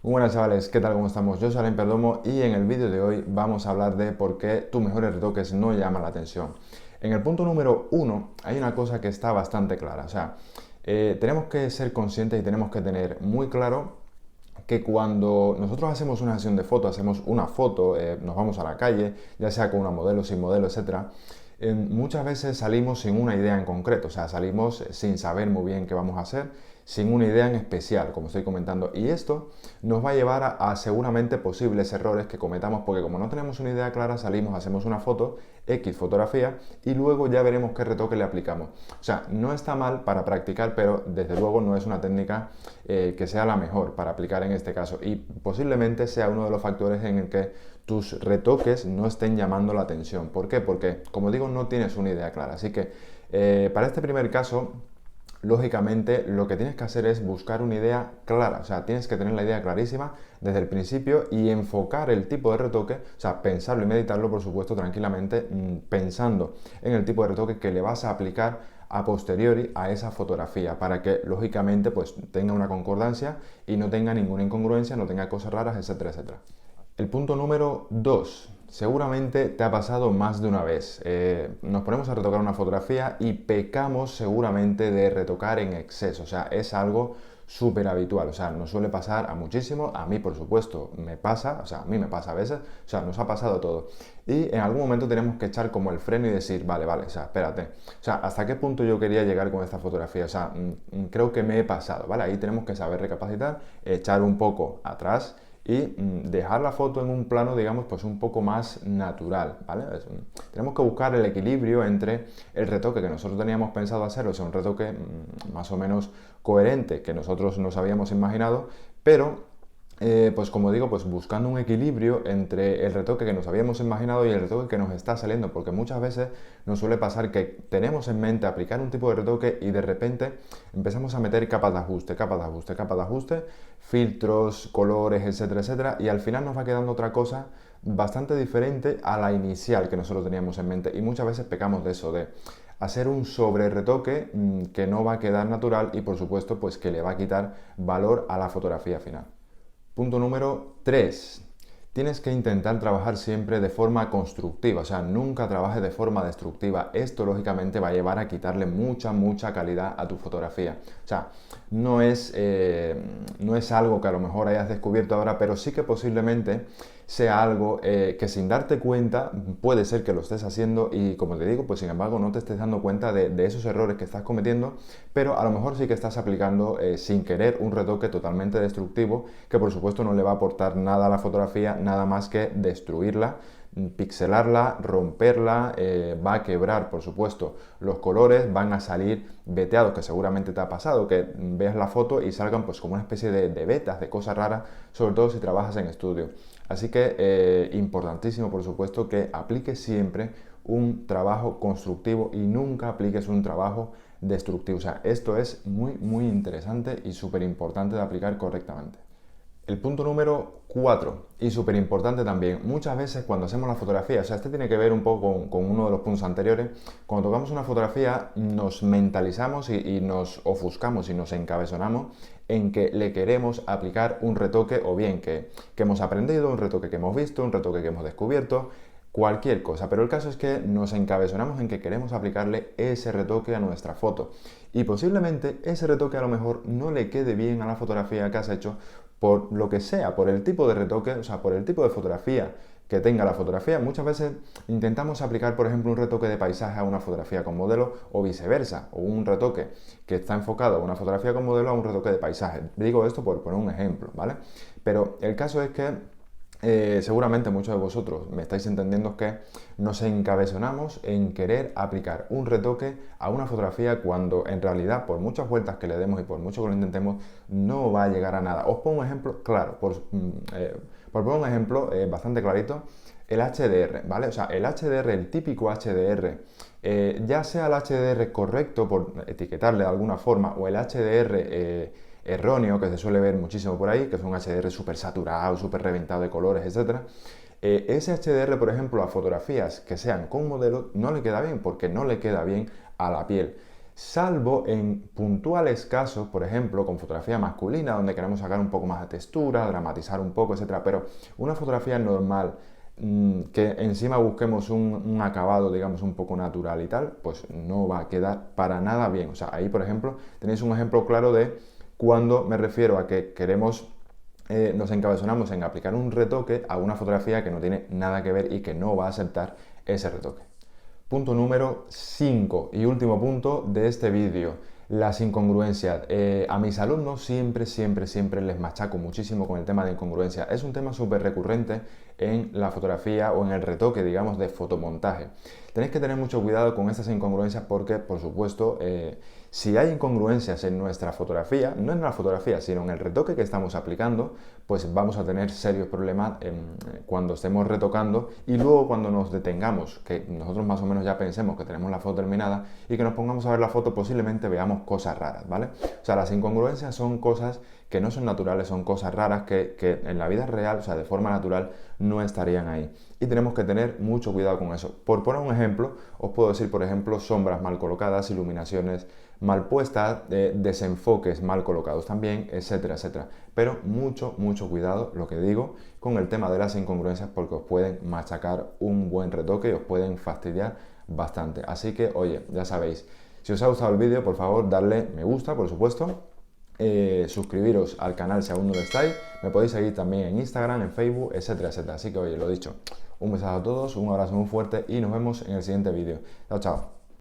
Muy buenas chavales, ¿qué tal? ¿Cómo estamos? Yo soy Alain Perdomo y en el vídeo de hoy vamos a hablar de por qué tus mejores retoques no llaman la atención. En el punto número uno hay una cosa que está bastante clara, tenemos que ser conscientes y tenemos que tener muy claro que cuando nosotros hacemos una sesión de foto, hacemos una foto, nos vamos a la calle, ya sea con una modelo, sin modelo, etcétera, muchas veces salimos sin una idea en concreto, o sea, salimos sin saber muy bien qué vamos a hacer, sin una idea en especial, como estoy comentando. Y esto nos va a llevar a seguramente posibles errores que cometamos, porque como no tenemos una idea clara, salimos, hacemos una foto, X fotografía, y luego ya veremos qué retoque le aplicamos. O sea, no está mal para practicar, pero desde luego no es una técnica que sea la mejor para aplicar en este caso. Y posiblemente sea uno de los factores en el que tus retoques no estén llamando la atención. ¿Por qué? Porque, como digo, no tienes una idea clara. Así que para este primer caso, lógicamente lo que tienes que hacer es buscar una idea clara, o sea, tienes que tener la idea clarísima desde el principio y enfocar el tipo de retoque, o sea, pensarlo y meditarlo, por supuesto, tranquilamente, pensando en el tipo de retoque que le vas a aplicar a posteriori a esa fotografía para que lógicamente pues tenga una concordancia y no tenga ninguna incongruencia, no tenga cosas raras, etcétera, etcétera. El punto número 2. Seguramente te ha pasado más de una vez. Nos ponemos a retocar una fotografía y pecamos seguramente de retocar en exceso. O sea, es algo súper habitual. O sea, nos suele pasar a muchísimos. A mí, por supuesto, me pasa. O sea, a mí me pasa a veces. O sea, nos ha pasado todo. Y en algún momento tenemos que echar como el freno y decir, vale, vale, o sea, espérate. O sea, ¿hasta qué punto yo quería llegar con esta fotografía? O sea, creo que me he pasado, ¿vale? Ahí tenemos que saber recapacitar, echar un poco atrás y dejar la foto en un plano, digamos, pues un poco más natural, ¿vale? Tenemos que buscar el equilibrio entre el retoque que nosotros teníamos pensado hacer, o sea, un retoque más o menos coherente que nosotros nos habíamos imaginado, pero pues como digo, pues buscando un equilibrio entre el retoque que nos habíamos imaginado y el retoque que nos está saliendo, porque muchas veces nos suele pasar que tenemos en mente aplicar un tipo de retoque y de repente empezamos a meter capas de ajuste, capas de ajuste, capas de ajuste, filtros, colores, etcétera, etcétera, y al final nos va quedando otra cosa bastante diferente a la inicial que nosotros teníamos en mente, y muchas veces pecamos de eso, de hacer un sobre retoque que no va a quedar natural y por supuesto pues que le va a quitar valor a la fotografía final. Punto número 3. Tienes que intentar trabajar siempre de forma constructiva, o sea, nunca trabajes de forma destructiva. Esto lógicamente va a llevar a quitarle mucha calidad a tu fotografía. O sea, no es algo que a lo mejor hayas descubierto ahora, pero sí que posiblemente sea algo que sin darte cuenta puede ser que lo estés haciendo y como te digo, pues sin embargo no te estés dando cuenta de esos errores que estás cometiendo, pero a lo mejor sí que estás aplicando sin querer un retoque totalmente destructivo que por supuesto no le va a aportar nada a la fotografía, nada más que destruirla, pixelarla, romperla, va a quebrar por supuesto los colores, van a salir veteados, que seguramente te ha pasado, que veas la foto y salgan pues como una especie de vetas, de cosas raras, sobre todo si trabajas en estudio. Así que importantísimo por supuesto que apliques siempre un trabajo constructivo y nunca apliques un trabajo destructivo. O sea, esto es muy interesante y súper importante de aplicar correctamente. El punto número 4, y súper importante también, muchas veces cuando hacemos la fotografía, o sea, este tiene que ver un poco con uno de los puntos anteriores, cuando tocamos una fotografía nos mentalizamos y nos ofuscamos y nos encabezonamos en que le queremos aplicar un retoque o bien que hemos aprendido, un retoque que hemos visto, un retoque que hemos descubierto, cualquier cosa, pero el caso es que nos encabezonamos en que queremos aplicarle ese retoque a nuestra foto y posiblemente ese retoque a lo mejor no le quede bien a la fotografía que has hecho por lo que sea, por el tipo de retoque, o sea, por el tipo de fotografía que tenga la fotografía. Muchas veces intentamos aplicar, por ejemplo, un retoque de paisaje a una fotografía con modelo o viceversa, o un retoque que está enfocado a una fotografía con modelo a un retoque de paisaje. Digo esto por poner un ejemplo, ¿vale? Pero el caso es que seguramente muchos de vosotros me estáis entendiendo que nos encabezonamos en querer aplicar un retoque a una fotografía cuando en realidad por muchas vueltas que le demos y por mucho que lo intentemos no va a llegar a nada. Os pongo un ejemplo claro, por poner un ejemplo bastante clarito, el HDR, ¿vale? O sea, el HDR, el típico HDR, ya sea el HDR correcto por etiquetarle de alguna forma o el HDR erróneo que se suele ver muchísimo por ahí, que es un HDR súper saturado, súper reventado de colores, etcétera. Ese HDR, por ejemplo, a fotografías que sean con modelo no le queda bien porque no le queda bien a la piel. salvo en puntuales casos, por ejemplo, con fotografía masculina, donde queremos sacar un poco más de textura, dramatizar un poco, etcétera. Pero una fotografía normal, que encima busquemos un acabado, digamos, un poco natural y tal, pues no va a quedar para nada bien. O sea, ahí, por ejemplo, tenéis un ejemplo claro de cuando me refiero a que queremos, nos encabezonamos en aplicar un retoque a una fotografía que no tiene nada que ver y que no va a aceptar ese retoque. Punto número 5 y último punto de este vídeo, las incongruencias. A mis alumnos siempre les machaco muchísimo con el tema de incongruencia. Es un tema súper recurrente en la fotografía o en el retoque, digamos, de fotomontaje. Tenéis que tener mucho cuidado con estas incongruencias porque, por supuesto, si hay incongruencias en nuestra fotografía, no en la fotografía, sino en el retoque que estamos aplicando, pues vamos a tener serios problemas cuando estemos retocando y luego cuando nos detengamos, que nosotros más o menos ya pensemos que tenemos la foto terminada y que nos pongamos a ver la foto, posiblemente veamos cosas raras, ¿vale? O sea, las incongruencias son cosas que no son naturales, son cosas raras que en la vida real, o sea, de forma natural, no estarían ahí. Y tenemos que tener mucho cuidado con eso. Por poner un ejemplo, os puedo decir, por ejemplo, sombras mal colocadas, iluminaciones mal puestas, desenfoques mal colocados también, etcétera, etcétera. Pero mucho cuidado, lo que digo, con el tema de las incongruencias porque os pueden machacar un buen retoque y os pueden fastidiar bastante. Así que, oye, ya sabéis, si os ha gustado el vídeo, por favor, darle me gusta, por supuesto. Suscribiros al canal si aún no lo estáis. Me podéis seguir también en Instagram, en Facebook, etcétera, etcétera. Así que, oye, lo dicho, un besazo a todos, un abrazo muy fuerte y nos vemos en el siguiente vídeo. Chao, chao.